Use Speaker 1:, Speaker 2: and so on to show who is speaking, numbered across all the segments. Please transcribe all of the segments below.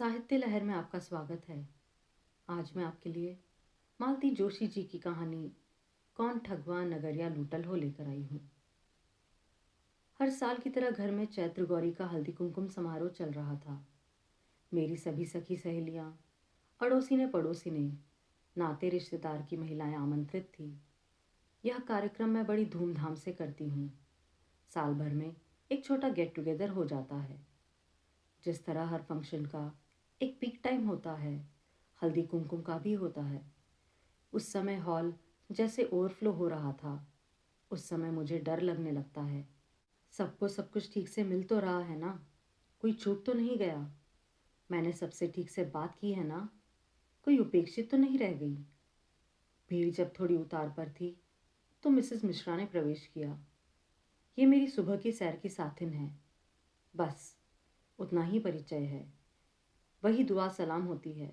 Speaker 1: साहित्य लहर में आपका स्वागत है। आज मैं आपके लिए मालती जोशी जी की कहानी कौन ठगवा नगरिया लूटल हो लेकर आई हूँ। हर साल की तरह घर में चैत्र गौरी का हल्दी कुमकुम समारोह चल रहा था। मेरी सभी सखी सहेलियाँ, अड़ोसी ने पड़ोसी ने, नाते रिश्तेदार की महिलाएं आमंत्रित थी। यह कार्यक्रम मैं बड़ी धूमधाम से करती हूँ। साल भर में एक छोटा गेट टुगेदर हो जाता है। जिस तरह हर फंक्शन का एक पीक टाइम होता है, हल्दी कुमकुम का भी होता है। उस समय हॉल जैसे ओवरफ्लो हो रहा था। उस समय मुझे डर लगने लगता है। सबको सब कुछ ठीक से मिल तो रहा है ना? कोई छूट तो नहीं गया? मैंने सबसे ठीक से बात की है ना? कोई उपेक्षित तो नहीं रह गई? भीड़ जब थोड़ी उतार पर थी तो मिसेस मिश्रा ने प्रवेश किया। ये मेरी सुबह की सैर की साथिन है। बस उतना ही परिचय है। वही दुआ सलाम होती है।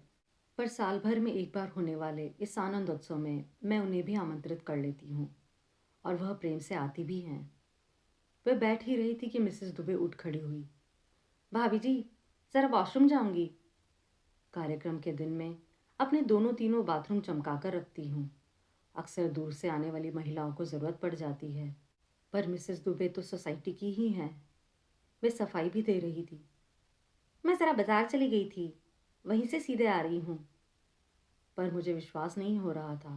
Speaker 1: पर साल भर में एक बार होने वाले इस आनंद उत्सव में मैं उन्हें भी आमंत्रित कर लेती हूँ, और वह प्रेम से आती भी हैं। वह बैठ ही रही थी कि मिसेस दुबे उठ खड़ी हुई। भाभी जी, ज़रा वॉशरूम जाऊंगी। कार्यक्रम के दिन में अपने दोनों तीनों बाथरूम चमका कर रखती हूँ। अक्सर दूर से आने वाली महिलाओं को ज़रूरत पड़ जाती है। पर मिसेस दुबे तो सोसाइटी की ही हैं। वे सफाई भी दे रही थी। मैं ज़रा बाजार चली गई थी, वहीं से सीधे आ रही हूँ। पर मुझे विश्वास नहीं हो रहा था।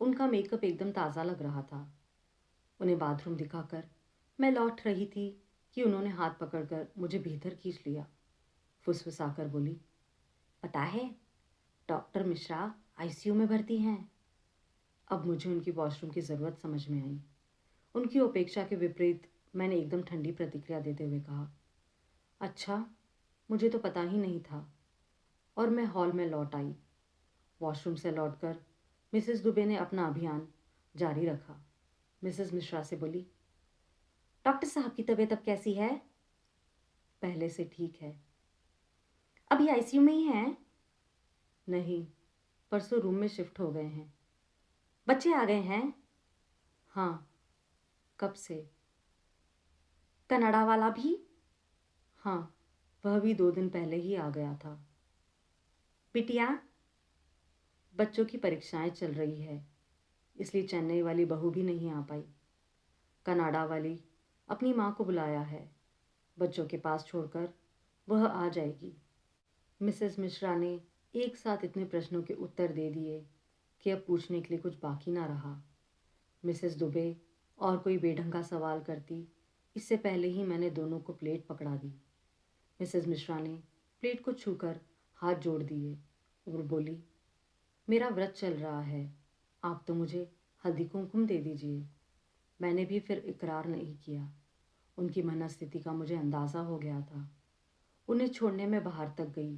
Speaker 1: उनका मेकअप एकदम ताज़ा लग रहा था। उन्हें बाथरूम दिखाकर मैं लौट रही थी कि उन्होंने हाथ पकड़कर मुझे भीतर खींच लिया। फुसफुसाकर बोली, पता है, डॉक्टर मिश्रा आईसीयू में भर्ती हैं। अब मुझे उनकी वॉशरूम की ज़रूरत समझ में आई। उनकी अपेक्षा के विपरीत मैंने एकदम ठंडी प्रतिक्रिया देते हुए कहा, अच्छा, मुझे तो पता ही नहीं था। और मैं हॉल में लौट आई। वॉशरूम से लौटकर मिसेस दुबे ने अपना अभियान जारी रखा। मिसेस मिश्रा से बोली, डॉक्टर साहब की तबीयत अब कैसी है? पहले से ठीक है। अभी आईसीयू में ही हैं? नहीं, परसों रूम में शिफ्ट हो गए हैं। बच्चे आ गए हैं? हाँ। कब से? कनाडा वाला भी? हाँ, वह भी 2 दिन पहले ही आ गया था। बिटिया? बच्चों की परीक्षाएं चल रही है, इसलिए चेन्नई वाली बहू भी नहीं आ पाई। कनाडा वाली अपनी माँ को बुलाया है। बच्चों के पास छोड़कर वह आ जाएगी। मिसेस मिश्रा ने एक साथ इतने प्रश्नों के उत्तर दे दिए कि अब पूछने के लिए कुछ बाकी ना रहा। मिसेस दुबे और कोई बेढंगा सवाल करती, इससे पहले ही मैंने दोनों को प्लेट पकड़ा दी। मिसेस मिश्रा ने प्लेट को छूकर हाथ जोड़ दिए और बोली, मेरा व्रत चल रहा है, आप तो मुझे हल्दी कुमकुम दे दीजिए। मैंने भी फिर इकरार नहीं किया। उनकी मनस्थिति का मुझे अंदाज़ा हो गया था। उन्हें छोड़ने में बाहर तक गई।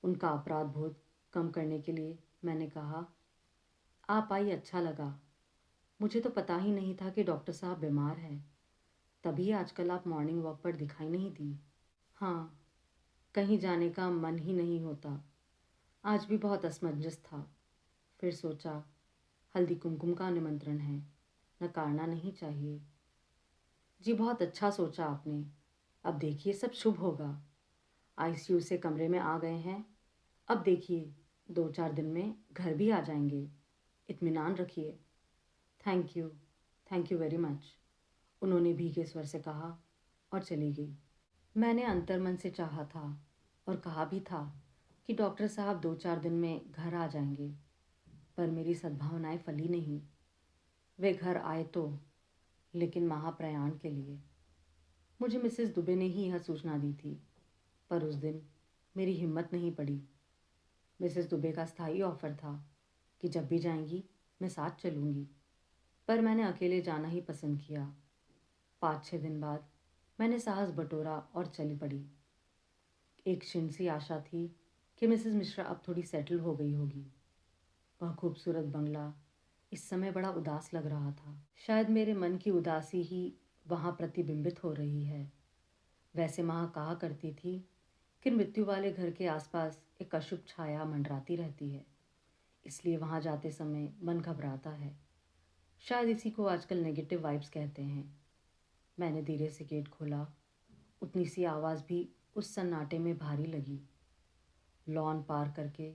Speaker 1: उनका अपराध बोध कम करने के लिए मैंने कहा, आप आई अच्छा लगा। मुझे तो पता ही नहीं था कि डॉक्टर साहब बीमार हैं। तभी आजकल आप मॉर्निंग वॉक पर दिखाई नहीं दी। हाँ, कहीं जाने का मन ही नहीं होता। आज भी बहुत असमंजस था। फिर सोचा, हल्दी कुमकुम का निमंत्रण है, नकारना नहीं चाहिए। जी, बहुत अच्छा सोचा आपने। अब देखिए सब शुभ होगा। आईसीयू से कमरे में आ गए हैं। अब देखिए 2-4 दिन में घर भी आ जाएंगे। इत्मीनान रखिए। Thank you, thank you very much, उन्होंने भीगे स्वर से कहा और चली गई। मैंने अंतर्मन से चाहा था और कहा भी था कि डॉक्टर साहब 2-4 दिन में घर आ जाएंगे, पर मेरी सद्भावनाएं फली नहीं। वे घर आए तो, लेकिन महाप्रयाण के लिए। मुझे मिसेस दुबे ने ही यह सूचना दी थी, पर उस दिन मेरी हिम्मत नहीं पड़ी। मिसेस दुबे का स्थायी ऑफर था कि जब भी जाएंगी मैं साथ चलूँगी, पर मैंने अकेले जाना ही पसंद किया। 5-6 दिन बाद मैंने साहस बटोरा और चली पड़ी। एक क्षीण सी आशा थी कि मिसेस मिश्रा अब थोड़ी सेटल हो गई होगी। वह खूबसूरत बंगला इस समय बड़ा उदास लग रहा था। शायद मेरे मन की उदासी ही वहाँ प्रतिबिंबित हो रही है। वैसे माँ कहा करती थी कि मृत्यु वाले घर के आसपास एक अशुभ छाया मंडराती रहती है, इसलिए वहाँ जाते समय मन घबराता है। शायद इसी को आजकल नेगेटिव वाइब्स कहते हैं। मैंने धीरे से गेट खोला। उतनी सी आवाज़ भी उस सन्नाटे में भारी लगी। लॉन पार करके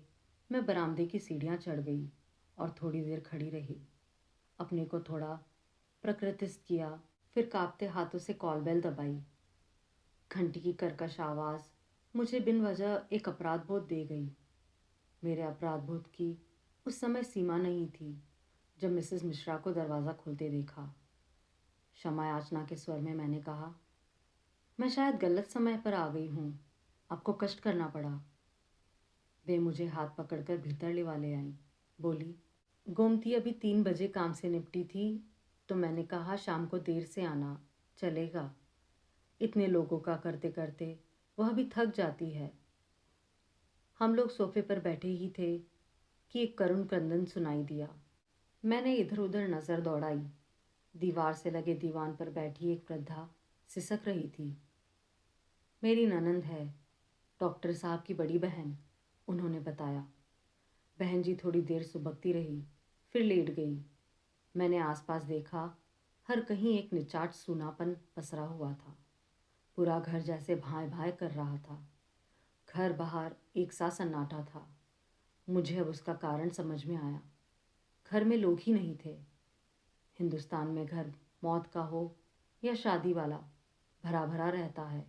Speaker 1: मैं बरामदे की सीढ़ियाँ चढ़ गई और थोड़ी देर खड़ी रही। अपने को थोड़ा प्रकृतिस्थ किया, फिर कांपते हाथों से कॉल बेल दबाई। घंटी की कर्कश आवाज़ मुझे बिन वजह एक अपराध बोध दे गई। मेरे अपराध बोध की उस समय सीमा नहीं थी जब मिसेस मिश्रा को दरवाज़ा खुलते देखा। क्षमा याचना के स्वर में मैंने कहा, मैं शायद गलत समय पर आ गई हूँ, आपको कष्ट करना पड़ा। वे मुझे हाथ पकड़कर भीतर ले वाले आई। बोली, गोमती अभी 3 बजे काम से निपटी थी तो मैंने कहा शाम को देर से आना, चलेगा। इतने लोगों का करते करते वह भी थक जाती है। हम लोग सोफे पर बैठे ही थे कि एक करुण क्रंदन सुनाई दिया। मैंने इधर उधर नज़र दौड़ाई। दीवार से लगे दीवान पर बैठी एक वृद्धा सिसक रही थी। मेरी ननंद है, डॉक्टर साहब की बड़ी बहन, उन्होंने बताया। बहन जी थोड़ी देर सुबकती रही, फिर लेट गई। मैंने आसपास देखा, हर कहीं एक निचाट सूनापन पसरा हुआ था। पूरा घर जैसे भाए भाए कर रहा था। घर बाहर एक सा सन्नाटा था। मुझे अब उसका कारण समझ में आया। घर में लोग ही नहीं थे। हिंदुस्तान में घर मौत का हो या शादी वाला, भरा भरा रहता है।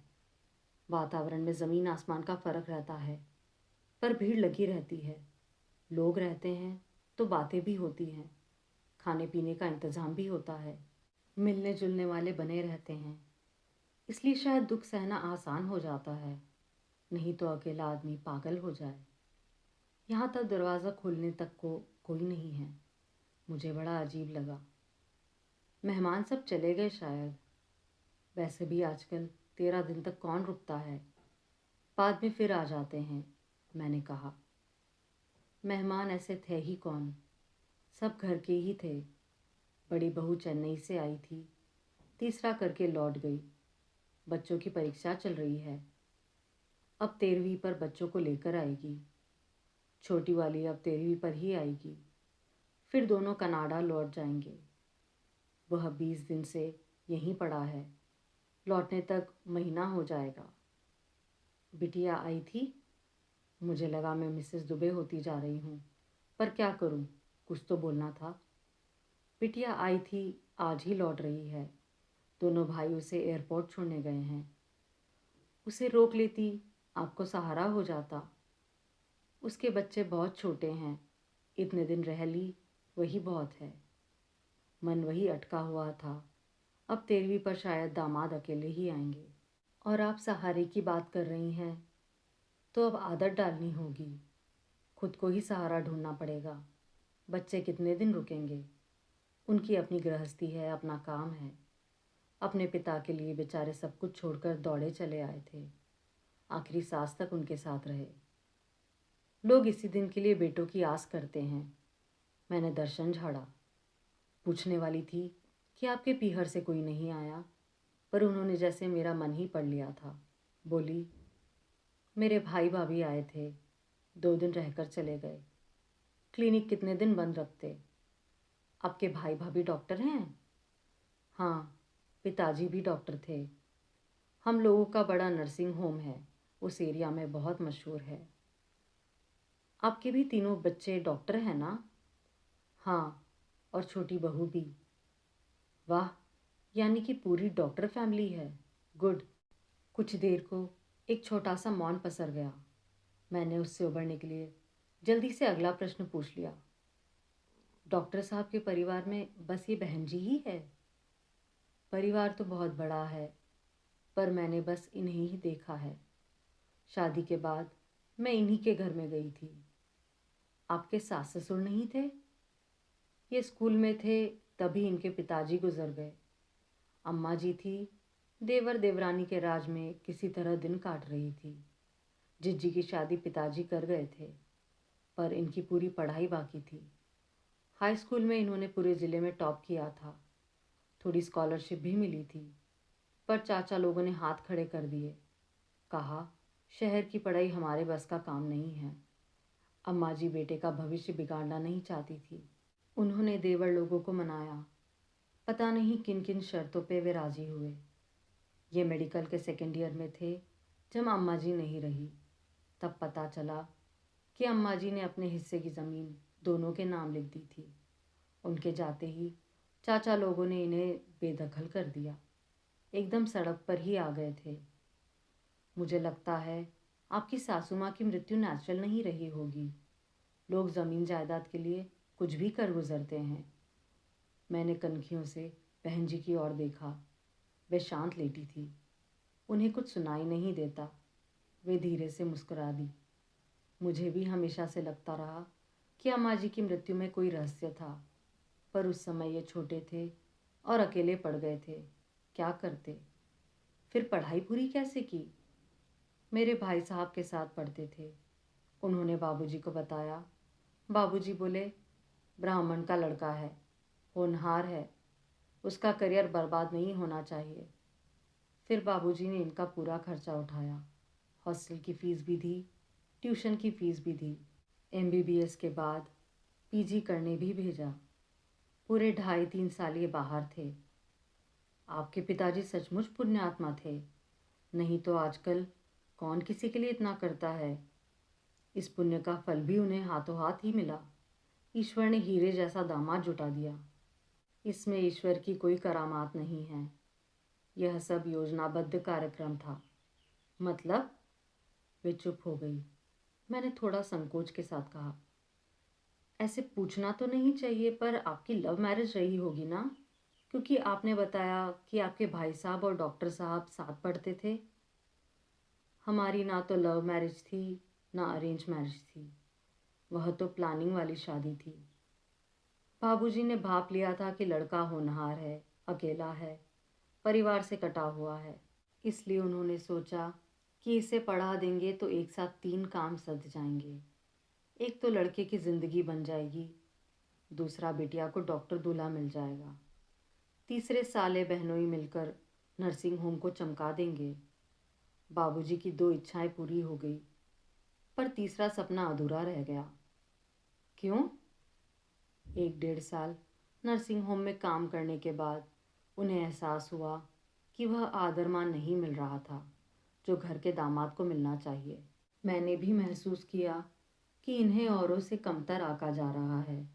Speaker 1: वातावरण में ज़मीन आसमान का फ़र्क रहता है, पर भीड़ लगी रहती है। लोग रहते हैं तो बातें भी होती हैं, खाने पीने का इंतज़ाम भी होता है, मिलने जुलने वाले बने रहते हैं। इसलिए शायद दुख सहना आसान हो जाता है, नहीं तो अकेला आदमी पागल हो जाए। यहाँ तक दरवाज़ा खोलने तक को कोई नहीं है। मुझे बड़ा अजीब लगा। मेहमान सब चले गए शायद। वैसे भी आजकल 13 दिन तक कौन रुकता है, बाद में फिर आ जाते हैं, मैंने कहा। मेहमान ऐसे थे ही कौन, सब घर के ही थे। बड़ी बहू चेन्नई से आई थी, तीसरा करके लौट गई। बच्चों की परीक्षा चल रही है, अब 13वीं पर बच्चों को लेकर आएगी। छोटी वाली अब 13वीं पर ही आएगी, फिर दोनों कनाडा लौट जाएंगे। वह 20 दिन से यहीं पड़ा है, लौटने तक महीना हो जाएगा। बिटिया आई थी। मुझे लगा मैं मिसेस दुबे होती जा रही हूँ, पर क्या करूँ, कुछ तो बोलना था। बिटिया आई थी, आज ही लौट रही है। दोनों भाई उसे एयरपोर्ट छोड़ने गए हैं। उसे रोक लेती, आपको सहारा हो जाता। उसके बच्चे बहुत छोटे हैं, इतने दिन रह ली वही बहुत है। मन वही अटका हुआ था। अब 13वीं पर शायद दामाद अकेले ही आएंगे। और आप सहारे की बात कर रही हैं तो अब आदत डालनी होगी। खुद को ही सहारा ढूंढना पड़ेगा। बच्चे कितने दिन रुकेंगे? उनकी अपनी गृहस्थी है, अपना काम है। अपने पिता के लिए बेचारे सब कुछ छोड़कर दौड़े चले आए थे। आखिरी सांस तक उनके साथ रहे। लोग इसी दिन के लिए बेटों की आस करते हैं। मैंने दर्शन झाड़ा। पूछने वाली थी कि आपके पीहर से कोई नहीं आया, पर उन्होंने जैसे मेरा मन ही पढ़ लिया था। बोली, मेरे भाई भाभी आए थे, 2 दिन रहकर चले गए। क्लिनिक कितने दिन बंद रखते? आपके भाई भाभी डॉक्टर हैं? हाँ, पिताजी भी डॉक्टर थे। हम लोगों का बड़ा नर्सिंग होम है, उस एरिया में बहुत मशहूर है। आपके भी तीनों बच्चे डॉक्टर हैं ना? हाँ, और छोटी बहू भी। वाह, यानी कि पूरी डॉक्टर फैमिली है। गुड। कुछ देर को एक छोटा सा मौन पसर गया। मैंने उससे उबरने के लिए जल्दी से अगला प्रश्न पूछ लिया। डॉक्टर साहब के परिवार में बस ये बहन जी ही है? परिवार तो बहुत बड़ा है, पर मैंने बस इन्हीं ही देखा है। शादी के बाद मैं इन्हीं के घर में गई थी। आपके सास ससुर नहीं थे? ये स्कूल में थे, तभी इनके पिताजी गुजर गए। अम्मा जी थी, देवर देवरानी के राज में किसी तरह दिन काट रही थी। जिज्जी की शादी पिताजी कर गए थे, पर इनकी पूरी पढ़ाई बाकी थी। हाई स्कूल में इन्होंने पूरे ज़िले में टॉप किया था। थोड़ी स्कॉलरशिप भी मिली थी, पर चाचा लोगों ने हाथ खड़े कर दिए। कहा, शहर की पढ़ाई हमारे बस का काम नहीं है। अम्मा जी बेटे का भविष्य बिगाड़ना नहीं चाहती थी। उन्होंने देवर लोगों को मनाया। पता नहीं किन किन शर्तों पे वे राज़ी हुए। ये मेडिकल के सेकेंड ईयर में थे जब अम्मा जी नहीं रही। तब पता चला कि अम्मा जी ने अपने हिस्से की ज़मीन दोनों के नाम लिख दी थी। उनके जाते ही चाचा लोगों ने इन्हें बेदखल कर दिया। एकदम सड़क पर ही आ गए थे। मुझे लगता है आपकी सासू माँ की मृत्यु नेचुरल नहीं रही होगी। लोग ज़मीन जायदाद के लिए कुछ भी कर गुजरते हैं। मैंने कनखियों से बहन जी की ओर देखा। वे शांत लेटी थी। उन्हें कुछ सुनाई नहीं देता। वे धीरे से मुस्कुरा दी। मुझे भी हमेशा से लगता रहा कि अम्मा जी की मृत्यु में कोई रहस्य था, पर उस समय ये छोटे थे और अकेले पड़ गए थे। क्या करते? फिर पढ़ाई पूरी कैसे की? मेरे भाई साहब के साथ पढ़ते थे। उन्होंने बाबूजी को बताया। बाबूजी बोले, ब्राह्मण का लड़का है, होनहार है, उसका करियर बर्बाद नहीं होना चाहिए। फिर बाबूजी ने इनका पूरा खर्चा उठाया। हॉस्टल की फ़ीस भी दी, ट्यूशन की फ़ीस भी दी। एमबीबीएस के बाद पीजी करने भी भेजा। पूरे 2.5-3 साल ये बाहर थे। आपके पिताजी सचमुच पुण्यात्मा थे। नहीं तो आजकल कौन किसी के लिए इतना करता है। इस पुण्य का फल भी उन्हें हाथों हाथ ही मिला। ईश्वर ने हीरे जैसा दामाद जुटा दिया। इसमें ईश्वर की कोई करामात नहीं है। यह सब योजनाबद्ध कार्यक्रम था। मतलब? वे चुप हो गई। मैंने थोड़ा संकोच के साथ कहा, ऐसे पूछना तो नहीं चाहिए, पर आपकी लव मैरिज रही होगी ना? क्योंकि आपने बताया कि आपके भाई साहब और डॉक्टर साहब साथ पढ़ते थे। हमारी ना तो लव मैरिज थी, ना अरेंज मैरिज थी। वह तो प्लानिंग वाली शादी थी। बाबूजी ने भाप लिया था कि लड़का होनहार है, अकेला है, परिवार से कटा हुआ है। इसलिए उन्होंने सोचा कि इसे पढ़ा देंगे तो एक साथ 3 काम सध जाएंगे। एक तो लड़के की ज़िंदगी बन जाएगी, दूसरा बिटिया को डॉक्टर दूल्हा मिल जाएगा, तीसरे साले बहनोई मिलकर नर्सिंग होम को चमका देंगे। बाबूजी की 2 इच्छाएं पूरी हो गई, पर तीसरा सपना अधूरा रह गया। क्यों? 1-1.5 साल नर्सिंग होम में काम करने के बाद उन्हें एहसास हुआ कि वह आदर मान नहीं मिल रहा था जो घर के दामाद को मिलना चाहिए। मैंने भी महसूस किया कि इन्हें औरों से कमतर आका जा रहा है।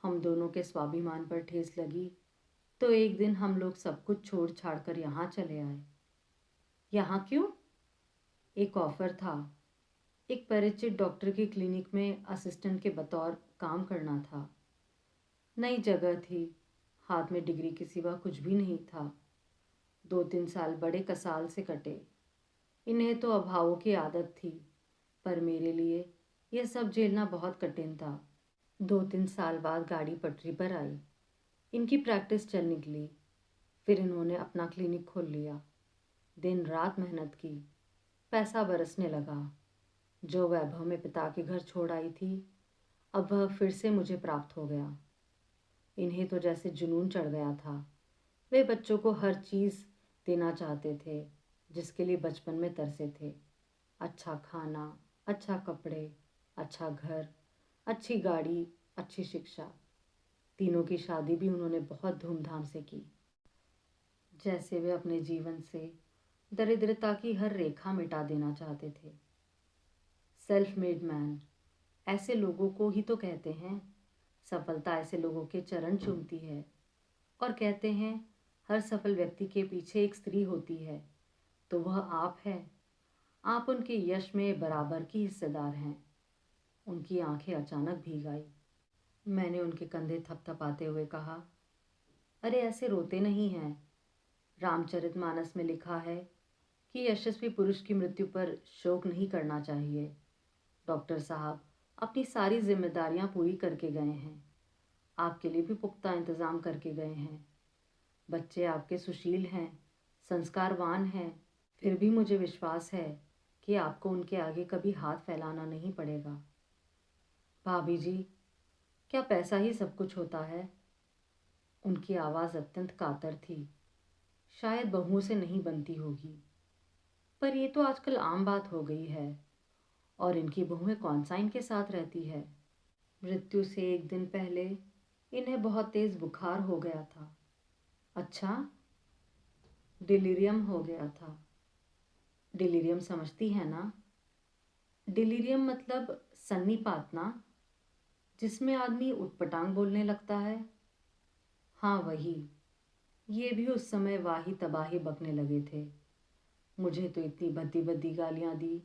Speaker 1: हम दोनों के स्वाभिमान पर ठेस लगी तो एक दिन हम लोग सब कुछ छोड़ छाड़ कर यहाँ चले आए। यहाँ क्यों? एक ऑफ़र था। एक परिचित डॉक्टर की क्लिनिक में असिस्टेंट के बतौर काम करना था। नई जगह थी, हाथ में डिग्री के सिवा कुछ भी नहीं था। 2-3 साल बड़े कसाल से कटे। इन्हें तो अभावों की आदत थी, पर मेरे लिए यह सब झेलना बहुत कठिन था। 2-3 साल बाद गाड़ी पटरी पर आई। इनकी प्रैक्टिस चल निकली। फिर इन्होंने अपना क्लिनिक खोल लिया। दिन रात मेहनत की, पैसा बरसने लगा। जो वैभव में पिता के घर छोड़ आई थी, अब वह फिर से मुझे प्राप्त हो गया। इन्हें तो जैसे जुनून चढ़ गया था। वे बच्चों को हर चीज़ देना चाहते थे जिसके लिए बचपन में तरसे थे। अच्छा खाना, अच्छा कपड़े, अच्छा घर, अच्छी गाड़ी, अच्छी शिक्षा। तीनों की शादी भी उन्होंने बहुत धूमधाम से की, जैसे वे अपने जीवन से दरिद्रता की हर रेखा मिटा देना चाहते थे। सेल्फ मेड मैन, ऐसे लोगों को ही तो कहते हैं। सफलता ऐसे लोगों के चरण चूमती है और कहते हैं हर सफल व्यक्ति के पीछे एक स्त्री होती है, तो वह आप है। आप उनके यश में बराबर की हिस्सेदार हैं। उनकी आंखें अचानक भीग आई। मैंने उनके कंधे थपथपाते हुए कहा, अरे ऐसे रोते नहीं हैं। रामचरितमानस में लिखा है कि यशस्वी पुरुष की मृत्यु पर शोक नहीं करना चाहिए। डॉक्टर साहब अपनी सारी जिम्मेदारियां पूरी करके गए हैं। आपके लिए भी पुख्ता इंतज़ाम करके गए हैं। बच्चे आपके सुशील हैं, संस्कारवान हैं। फिर भी मुझे विश्वास है कि आपको उनके आगे कभी हाथ फैलाना नहीं पड़ेगा। भाभी जी, क्या पैसा ही सब कुछ होता है? उनकी आवाज़ अत्यंत कातर थी। शायद बहुओं से नहीं बनती होगी, पर ये तो आजकल आम बात हो गई है। और इनकी बहुएं कौन सा इनके साथ रहती है? मृत्यु से एक दिन पहले इन्हें बहुत तेज़ बुखार हो गया था। अच्छा, डिलीरियम हो गया था। डिलीरियम समझती है ना? डिलीरियम मतलब सन्नीपात ना, जिसमें आदमी उटपटांग बोलने लगता है। हाँ वही। ये भी उस समय वाही तबाही बकने लगे थे। मुझे तो इतनी भद्दी भद्दी गालियां दी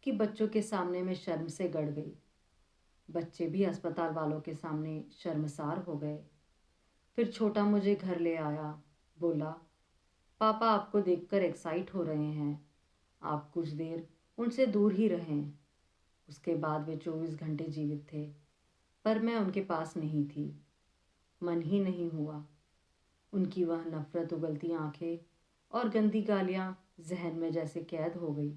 Speaker 1: कि बच्चों के सामने मैं शर्म से गड़ गई। बच्चे भी अस्पताल वालों के सामने शर्मसार हो गए। फिर छोटा मुझे घर ले आया। बोला, पापा आपको देखकर एक्साइट हो रहे हैं, आप कुछ देर उनसे दूर ही रहें। उसके बाद वे 24 घंटे जीवित थे, पर मैं उनके पास नहीं थी। मन ही नहीं हुआ। उनकी वह नफरत उगलती आंखें और गंदी गालियां जहन में जैसे कैद हो गई।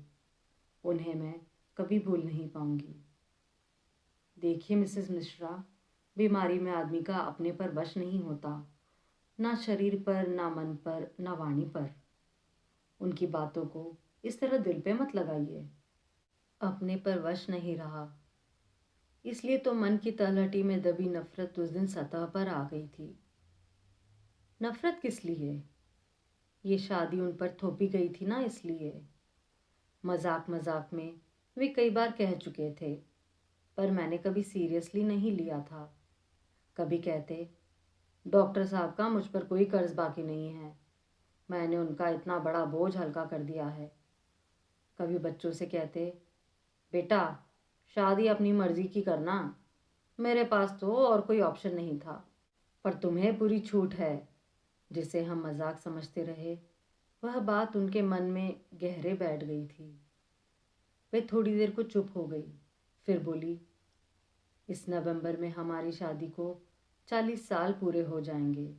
Speaker 1: उन्हें मैं कभी भूल नहीं पाऊंगी। देखिए मिसेस मिश्रा, बीमारी में आदमी का अपने पर वश नहीं होता, ना शरीर पर, ना मन पर, ना वाणी पर। उनकी बातों को इस तरह दिल पे मत लगाइए। अपने पर वश नहीं रहा, इसलिए तो मन की तलहटी में दबी नफरत उस दिन सतह पर आ गई थी। नफरत किस लिए? ये शादी उन पर थोपी गई थी ना, इसलिए। मजाक मजाक में वे कई बार कह चुके थे, पर मैंने कभी सीरियसली नहीं लिया था। कभी कहते, डॉक्टर साहब का मुझ पर कोई कर्ज बाकी नहीं है, मैंने उनका इतना बड़ा बोझ हल्का कर दिया है। कभी बच्चों से कहते, बेटा शादी अपनी मर्जी की करना, मेरे पास तो और कोई ऑप्शन नहीं था, पर तुम्हें पूरी छूट है। जिसे हम मजाक समझते रहे, वह बात उनके मन में गहरे बैठ गई थी। वे थोड़ी देर को चुप हो गई, फिर बोली, इस नवंबर में हमारी शादी को 40 साल पूरे हो जाएंगे।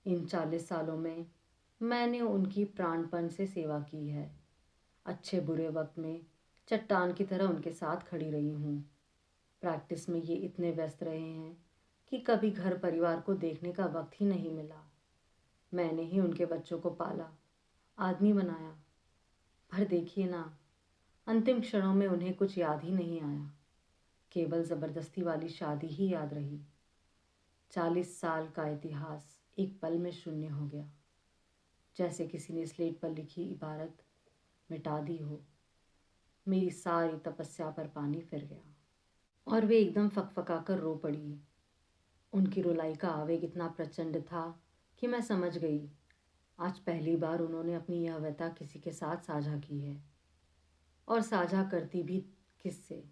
Speaker 1: इन 40 सालों में मैंने उनकी प्राणपण से सेवा की है। अच्छे बुरे वक्त में चट्टान की तरह उनके साथ खड़ी रही हूँ। प्रैक्टिस में ये इतने व्यस्त रहे हैं कि कभी घर परिवार को देखने का वक्त ही नहीं मिला। मैंने ही उनके बच्चों को पाला, आदमी बनाया। पर देखिए ना, अंतिम क्षणों में उन्हें कुछ याद ही नहीं आया, केवल ज़बरदस्ती वाली शादी ही याद रही। 40 साल का इतिहास एक पल में शून्य हो गया, जैसे किसी ने स्लेट पर लिखी इबारत मिटा दी हो। मेरी सारी तपस्या पर पानी फिर गया। और वे एकदम फकफका कर रो पड़ी। उनकी रुलाई का आवेग इतना प्रचंड था कि मैं समझ गई, आज पहली बार उन्होंने अपनी यह व्यथा किसी के साथ साझा की है। और साझा करती भी किससे?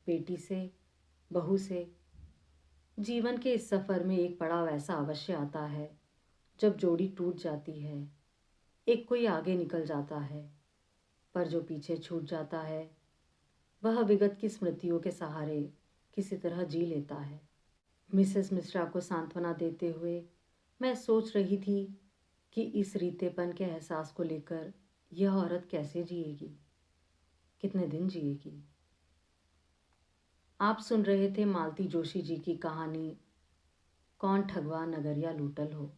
Speaker 1: बेटी से, बहू से। जीवन के इस सफ़र में एक पड़ाव ऐसा अवश्य आता है जब जोड़ी टूट जाती है। एक कोई आगे निकल जाता है, पर जो पीछे छूट जाता है वह विगत की स्मृतियों के सहारे किसी तरह जी लेता है। मिसेस मिश्रा को सांत्वना देते हुए मैं सोच रही थी कि इस रीतेपन के एहसास को लेकर यह औरत कैसे जिएगी, कितने दिन जिएगी। आप सुन रहे थे मालती जोशी जी की कहानी कौन ठगवा नगरिया लूटल हो।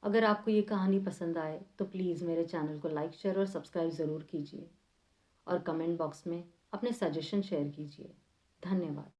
Speaker 1: अगर आपको ये कहानी पसंद आए तो प्लीज़ मेरे चैनल को लाइक, शेयर और सब्सक्राइब ज़रूर कीजिए और कमेंट बॉक्स में अपने सजेशन शेयर कीजिए। धन्यवाद।